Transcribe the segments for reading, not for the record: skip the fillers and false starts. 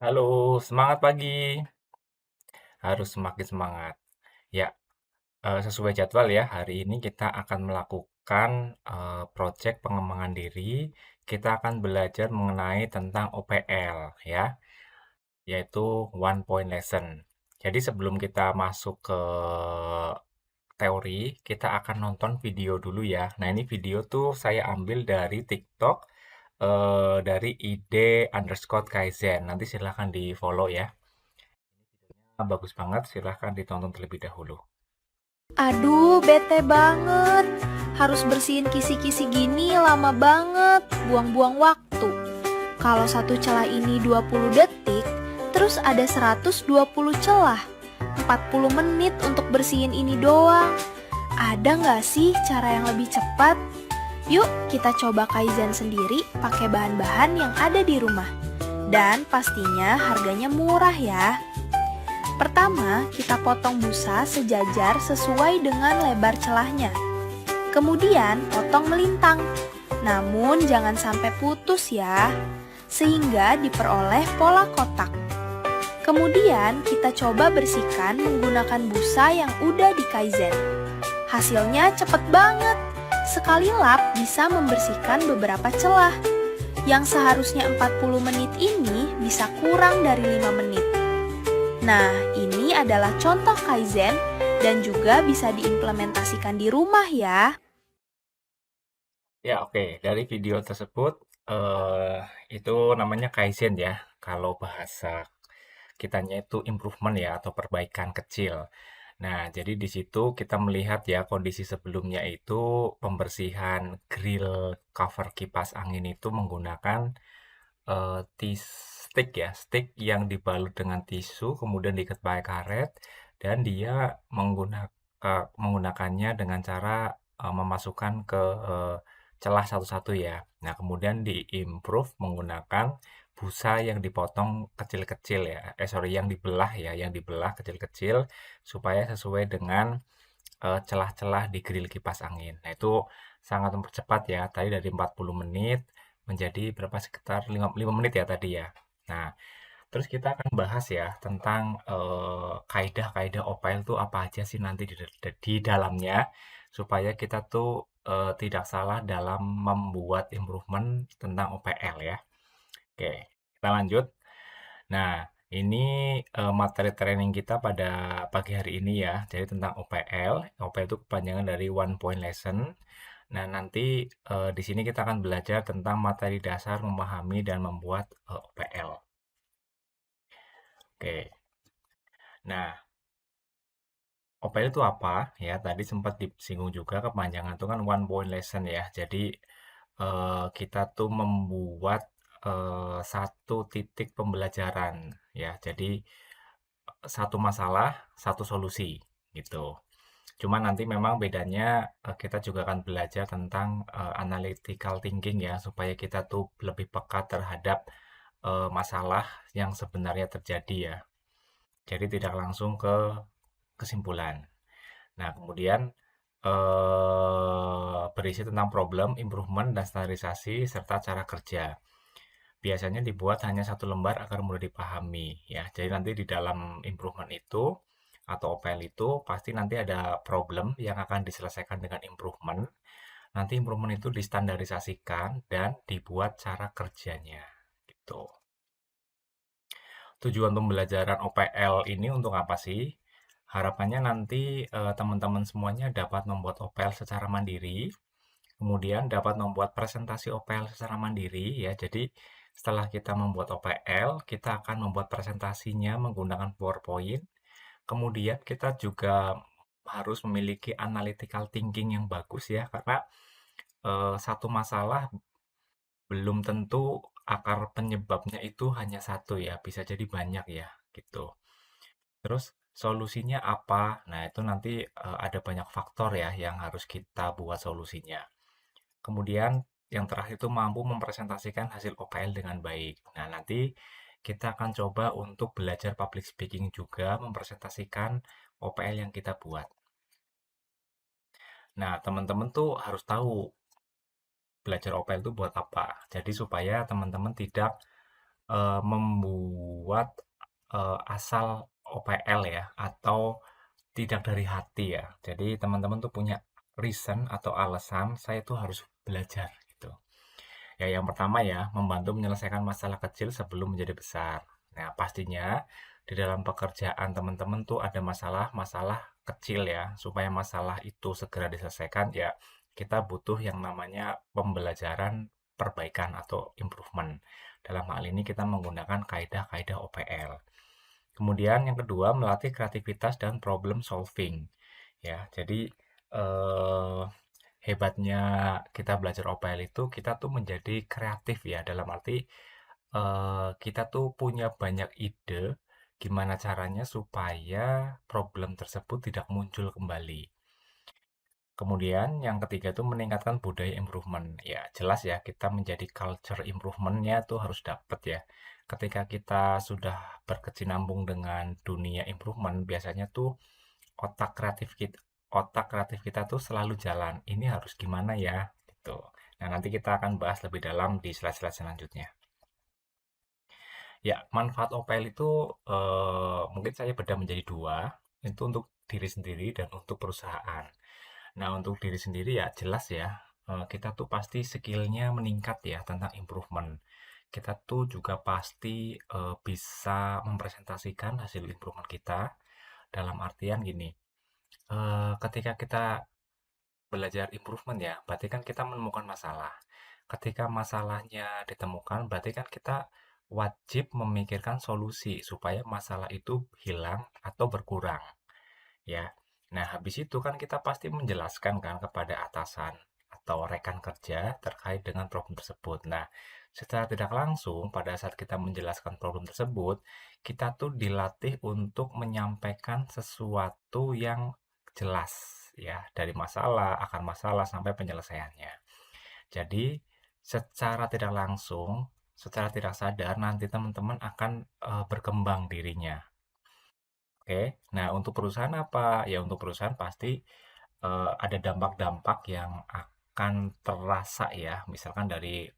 Halo, semangat pagi. Harus semakin semangat. Ya, sesuai jadwal ya, hari ini kita akan melakukan proyek pengembangan diri. Kita akan belajar mengenai tentang OPL ya, yaitu One Point Lesson. Jadi sebelum kita masuk ke teori, kita akan nonton video dulu ya. Nah, ini video tuh saya ambil dari TikTok, dari ide underscore Kaizen. Nanti silahkan di-follow ya. Bagus banget, silahkan ditonton terlebih dahulu. Aduh, bete banget. Harus bersihin kisi-kisi gini lama banget, buang-buang waktu. Kalau satu celah ini 20 detik, terus ada 120 celah. 40 menit untuk bersihin ini doang. Ada nggak sih cara yang lebih cepat? Yuk kita coba Kaizen sendiri pakai bahan-bahan yang ada di rumah. Dan pastinya harganya murah ya. Pertama, kita potong busa sejajar sesuai dengan lebar celahnya. Kemudian, potong melintang. Namun, jangan sampai putus ya, sehingga diperoleh pola kotak. Kemudian, kita coba bersihkan menggunakan busa yang udah di Kaizen. Hasilnya cepet banget. Sekali lap bisa membersihkan beberapa celah. Yang seharusnya 40 menit ini bisa kurang dari 5 menit. Nah, ini adalah contoh Kaizen dan juga bisa diimplementasikan di rumah ya. Ya, oke. Dari video tersebut, eh, itu namanya Kaizen ya. Kalau bahasa kitanya itu improvement ya, atau perbaikan kecil. Nah, jadi di situ kita melihat ya kondisi sebelumnya itu pembersihan grill cover kipas angin itu menggunakan stick ya, stick yang dibalut dengan tisu, kemudian diikat pakai karet, dan dia menggunakannya dengan cara memasukkan ke celah satu-satu ya. Nah, kemudian diimprove menggunakan busa yang dipotong kecil-kecil ya. Sorry, yang dibelah ya, yang dibelah kecil-kecil supaya sesuai dengan celah-celah di grill kipas angin. Nah, itu sangat mempercepat ya. Tadi dari 40 menit menjadi berapa sekitar 5 menit ya tadi ya. Nah, terus kita akan bahas ya tentang kaidah-kaidah OPL itu apa aja sih nanti di dalamnya supaya kita tuh tidak salah dalam membuat improvement tentang OPL ya. Oke, kita lanjut. Nah, ini materi training kita pada pagi hari ini ya. Jadi tentang OPL. OPL itu kepanjangan dari One Point Lesson. Nah, nanti di sini kita akan belajar tentang materi dasar memahami dan membuat OPL. Oke. Nah, OPL itu apa? Ya, tadi sempat disinggung juga kepanjangan itu kan One Point Lesson ya. Jadi kita tuh membuat satu titik pembelajaran ya. Jadi satu masalah, satu solusi gitu. Cuma nanti memang bedanya kita juga akan belajar tentang analytical thinking ya, supaya kita tuh lebih peka terhadap masalah yang sebenarnya terjadi ya. Jadi tidak langsung ke kesimpulan. Nah, kemudian berisi tentang problem, improvement, dan standarisasi serta cara kerja. Biasanya dibuat hanya satu lembar agar mudah dipahami ya. Jadi nanti di dalam improvement itu atau OPL itu pasti nanti ada problem yang akan diselesaikan dengan improvement. Nanti improvement itu distandarisasikan dan dibuat cara kerjanya gitu. Tujuan pembelajaran OPL ini untuk apa sih? Harapannya nanti teman-teman semuanya dapat membuat OPL secara mandiri, kemudian dapat membuat presentasi OPL secara mandiri ya. Jadi setelah kita membuat OPL, kita akan membuat presentasinya menggunakan PowerPoint. Kemudian kita juga harus memiliki analytical thinking yang bagus ya, karena satu masalah belum tentu akar penyebabnya itu hanya satu ya, bisa jadi banyak ya, gitu. Terus solusinya apa? Nah, itu nanti ada banyak faktor ya yang harus kita buat solusinya. Kemudian yang terakhir itu mampu mempresentasikan hasil OPL dengan baik. Nah, nanti kita akan coba untuk belajar public speaking juga, mempresentasikan OPL yang kita buat. Nah, teman-teman tuh harus tahu belajar OPL itu buat apa. Jadi supaya teman-teman tidak membuat, asal OPL ya, atau tidak dari hati ya. Jadi teman-teman tuh punya reason atau alasan, saya tuh harus belajar gitu. Ya, yang pertama ya, membantu menyelesaikan masalah kecil sebelum menjadi besar. Nah, pastinya di dalam pekerjaan teman-teman tuh ada masalah-masalah kecil ya. Supaya masalah itu segera diselesaikan, ya kita butuh yang namanya pembelajaran perbaikan atau improvement. Dalam hal ini kita menggunakan kaidah-kaidah OPL. Kemudian yang kedua, melatih kreativitas dan problem solving. Ya, jadi eh, hebatnya kita belajar OPL itu kita tuh menjadi kreatif ya, dalam arti kita tuh punya banyak ide gimana caranya supaya problem tersebut tidak muncul kembali. Kemudian yang ketiga itu meningkatkan budaya improvement. Ya jelas ya, kita menjadi culture improvementnya tuh harus dapet ya. Ketika kita sudah berkecimpung dengan dunia improvement, biasanya tuh otak kreatif kita tuh selalu jalan. Ini harus gimana ya? Gitu. Nah, nanti kita akan bahas lebih dalam di slide-slide selanjutnya. Ya, manfaat OPL itu mungkin saya bedah menjadi dua. Itu untuk diri sendiri dan untuk perusahaan. Nah, untuk diri sendiri ya jelas ya, kita tuh pasti skillnya meningkat ya tentang improvement. Kita tuh juga pasti bisa mempresentasikan hasil improvement kita dalam artian gini, ketika kita belajar improvement ya, berarti kan kita menemukan masalah. Ketika masalahnya ditemukan, berarti kan kita wajib memikirkan solusi supaya masalah itu hilang atau berkurang, ya. Nah, habis itu kan kita pasti menjelaskan kan kepada atasan atau rekan kerja terkait dengan problem tersebut. Nah, secara tidak langsung pada saat kita menjelaskan problem tersebut, kita tuh dilatih untuk menyampaikan sesuatu yang jelas ya, dari masalah, akar masalah sampai penyelesaiannya. Jadi, secara tidak langsung, secara tidak sadar nanti teman-teman akan berkembang dirinya. Oke, nah untuk perusahaan apa? Ya untuk perusahaan pasti ada dampak-dampak yang akan terasa ya, misalkan dari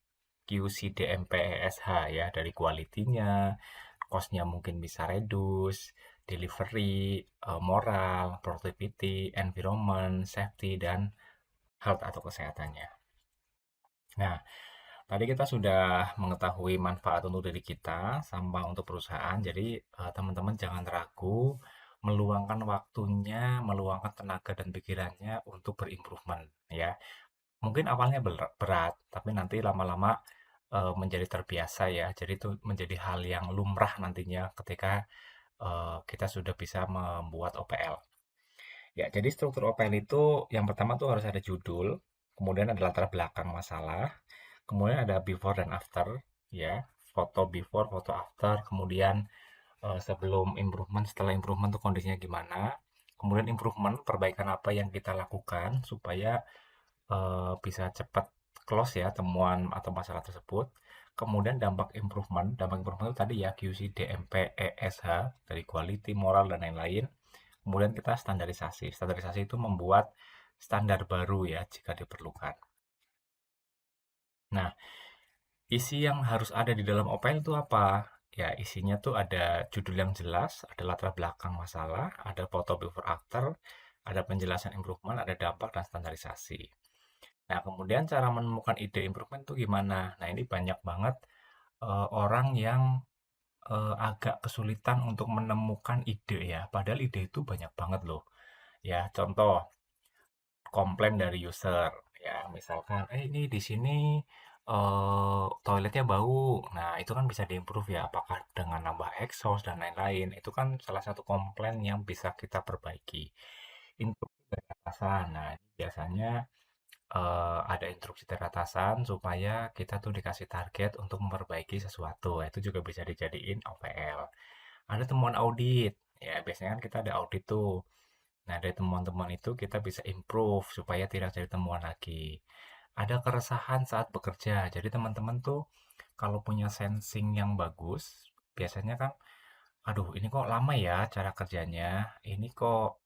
QCDMPESH ya, dari quality-nya, cost-nya mungkin bisa reduce, delivery, moral, productivity, environment, safety, dan health atau kesehatannya. Nah, tadi kita sudah mengetahui manfaat untuk diri kita sama untuk perusahaan. Jadi, teman-teman jangan ragu meluangkan waktunya, meluangkan tenaga dan pikirannya untuk berimprovement ya. Mungkin awalnya berat, tapi nanti lama-lama menjadi terbiasa ya. Jadi itu menjadi hal yang lumrah nantinya ketika kita sudah bisa membuat OPL. Ya, jadi struktur OPL itu yang pertama tuh harus ada judul, kemudian ada latar belakang masalah, kemudian ada before dan after, ya, foto before, foto after, kemudian sebelum improvement, setelah improvement tuh kondisinya gimana, kemudian improvement, perbaikan apa yang kita lakukan supaya bisa cepat close ya temuan atau masalah tersebut. Kemudian dampak improvement itu tadi ya QC, DMP, ESH, dari quality, moral, dan lain-lain. Kemudian kita standarisasi. Standarisasi itu membuat standar baru ya jika diperlukan. Nah, isi yang harus ada di dalam OPL itu apa? Ya, isinya tuh ada judul yang jelas, ada latar belakang masalah, ada foto before after, ada penjelasan improvement, ada dampak dan standarisasi. Nah, kemudian cara menemukan ide improvement itu gimana? Nah, ini banyak banget orang yang agak kesulitan untuk menemukan ide ya. Padahal ide itu banyak banget loh. Ya, contoh komplain dari user ya, misalkan ini di sini toiletnya bau. Nah, itu kan bisa diimprove ya, apakah dengan nambah exhaust dan lain-lain. Itu kan salah satu komplain yang bisa kita perbaiki. Instruksi dari atasan. Nah, ini biasanya ada instruksi dari atasan supaya kita tuh dikasih target untuk memperbaiki sesuatu. Itu juga bisa dijadiin OPL. Ada temuan audit. Ya, biasanya kan kita ada audit tuh. Nah, dari temuan-temuan itu kita bisa improve supaya tidak jadi temuan lagi. Ada keresahan saat bekerja. Jadi teman-teman tuh kalau punya sensing yang bagus, biasanya kan, aduh ini kok lama ya cara kerjanya, ini kok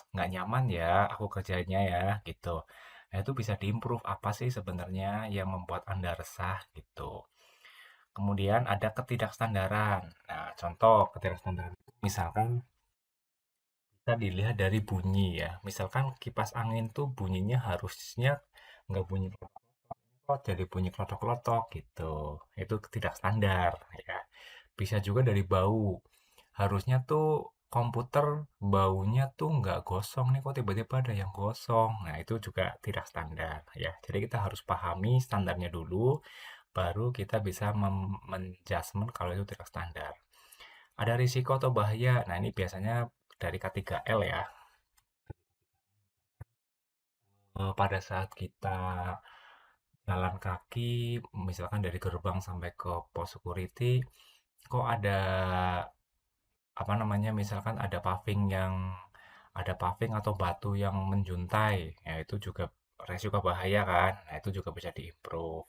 nggak nyaman ya aku kerjanya ya gitu. Nah itu bisa diimprove apa sih sebenarnya yang membuat Anda resah gitu. Kemudian ada ketidakstandaran. Nah, contoh ketidakstandaran itu misalkan bisa dilihat dari bunyi ya. Misalkan kipas angin tuh bunyinya harusnya nggak bunyi kok jadi bunyi klotok-klotok gitu. Itu tidak standar ya. Bisa juga dari bau. Harusnya tuh komputer baunya tuh nggak gosong nih kok tiba-tiba ada yang gosong. Nah itu juga tidak standar ya. Jadi kita harus pahami standarnya dulu, baru kita bisa menjudgment kalau itu tidak standar. Ada risiko atau bahaya. Nah ini biasanya dari K3L ya. Pada saat kita jalan kaki, misalkan dari gerbang sampai ke pos security, kok ada apa namanya, misalkan ada paving atau batu yang menjuntai, ya itu juga resiko bahaya kan. Nah, itu juga bisa diimprove.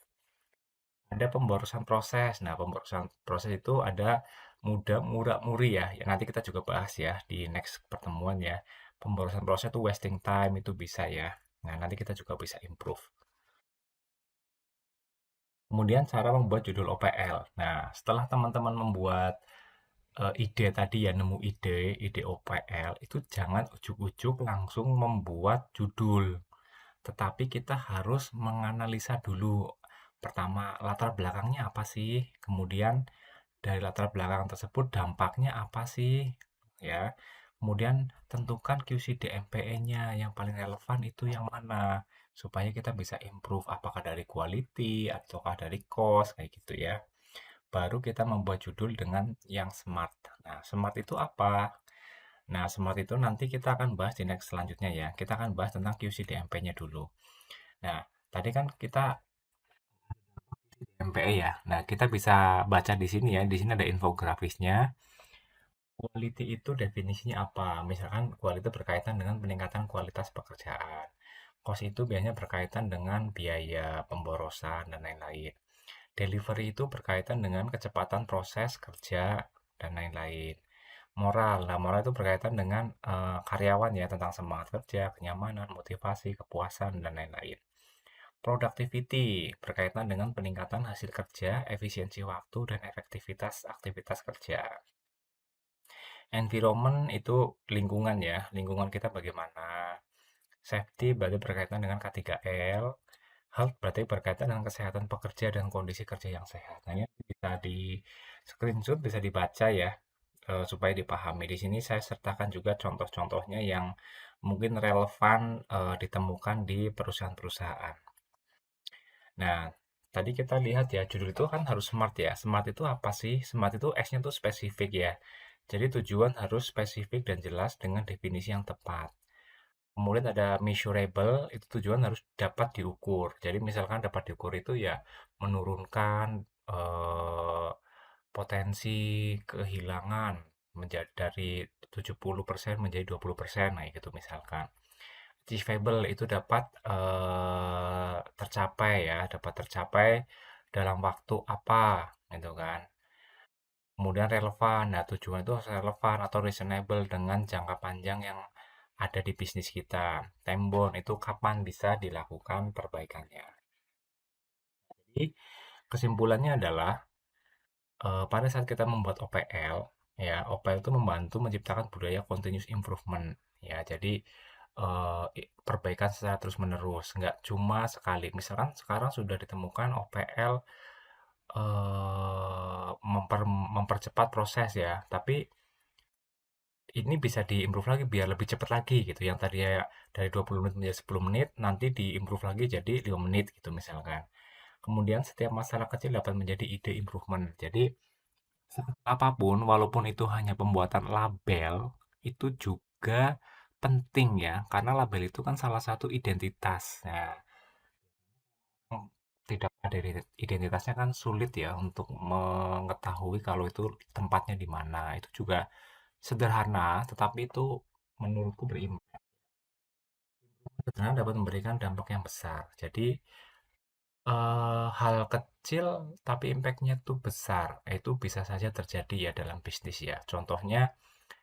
Ada pemborosan proses. Nah, pemborosan proses itu ada mudah, murah, muri ya. Ya nanti kita juga bahas ya di next pertemuan ya. Pemborosan proses itu wasting time itu bisa ya. Nah, nanti kita juga bisa improve. Kemudian cara membuat judul OPL. Nah, setelah teman-teman membuat ide tadi ya, nemu ide OPL, itu jangan ujuk-ujuk langsung membuat judul. Tetapi kita harus menganalisa dulu. Pertama, latar belakangnya apa sih? Kemudian dari latar belakang tersebut dampaknya apa sih? Ya. Kemudian tentukan QCDMPE-nya yang paling relevan itu yang mana supaya kita bisa improve apakah dari quality ataukah dari cost kayak gitu ya. Baru kita membuat judul dengan yang smart. Nah, smart itu apa? Nah, smart itu nanti kita akan bahas di next selanjutnya ya. Kita akan bahas tentang QCDMP-nya dulu. Nah, tadi kan kita MPE ya. Nah, kita bisa baca di sini ya. Di sini ada infografisnya. Quality itu definisinya apa? Misalkan quality berkaitan dengan peningkatan kualitas pekerjaan. Cost itu biasanya berkaitan dengan biaya pemborosan dan lain-lain. Delivery itu berkaitan dengan kecepatan proses kerja dan lain-lain. Moral, nah moral itu berkaitan dengan karyawan ya tentang semangat kerja, kenyamanan, motivasi, kepuasan dan lain-lain. Productivity berkaitan dengan peningkatan hasil kerja, efisiensi waktu dan efektivitas aktivitas kerja. Environment itu lingkungan ya, lingkungan kita bagaimana. Safety berarti berkaitan dengan K3L. Health berarti berkaitan dengan kesehatan pekerja dan kondisi kerja yang sehat. Nah, ini bisa di screenshot, bisa dibaca ya, supaya dipahami. Di sini saya sertakan juga contoh-contohnya yang mungkin relevan ditemukan di perusahaan-perusahaan. Nah, tadi kita lihat ya, judul itu kan harus smart ya. Smart itu apa sih? Smart itu S-nya tuh spesifik ya. Jadi tujuan harus spesifik dan jelas dengan definisi yang tepat. Kemudian ada measurable, itu tujuan harus dapat diukur. Jadi misalkan dapat diukur itu ya menurunkan potensi kehilangan menjadi dari 70% menjadi 20%, nah gitu misalkan. Achievable itu dapat tercapai ya, dapat tercapai dalam waktu apa, gitu kan. Kemudian relevan, nah tujuan itu harus relevan atau reasonable dengan jangka panjang yang ada di bisnis kita. Time bound itu kapan bisa dilakukan perbaikannya. Jadi kesimpulannya adalah pada saat kita membuat OPL, ya OPL itu membantu menciptakan budaya continuous improvement. Ya, jadi perbaikan secara terus-menerus, nggak cuma sekali. Misalkan sekarang sudah ditemukan OPL mempercepat proses ya, tapi ini bisa diimprove lagi biar lebih cepat lagi gitu. Yang tadi ya dari 20 menit menjadi 10 menit, nanti diimprove lagi jadi 5 menit gitu misalkan. Kemudian setiap masalah kecil dapat menjadi ide improvement. Jadi apapun, walaupun itu hanya pembuatan label, itu juga penting ya, karena label itu kan salah satu identitas. Nah, tidak ada identitasnya kan sulit ya untuk mengetahui kalau itu tempatnya di mana. Itu juga sederhana, tetapi itu menurutku berimpact. Sederhana dapat memberikan dampak yang besar. Jadi hal kecil tapi impact-nya tuh besar. Itu bisa saja terjadi ya dalam bisnis ya. Contohnya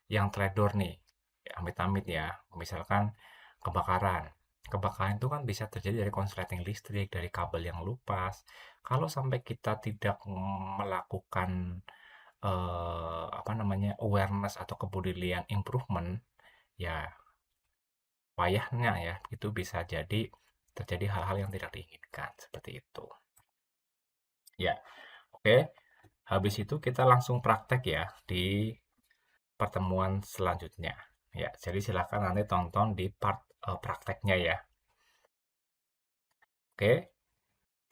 yang trader nih, amit-amit ya, misalkan kebakaran. Kebakaran itu kan bisa terjadi dari konsleting listrik, dari kabel yang lupas. Kalau sampai kita tidak melakukan, apa namanya, awareness atau kepedulian improvement, ya wayahnya ya, itu bisa jadi terjadi hal-hal yang tidak diinginkan, seperti itu. Ya, oke. Habis itu kita langsung praktek ya di pertemuan selanjutnya. Ya, jadi silakan nanti tonton di part prakteknya ya. Oke,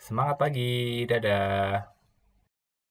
semangat pagi, dadah.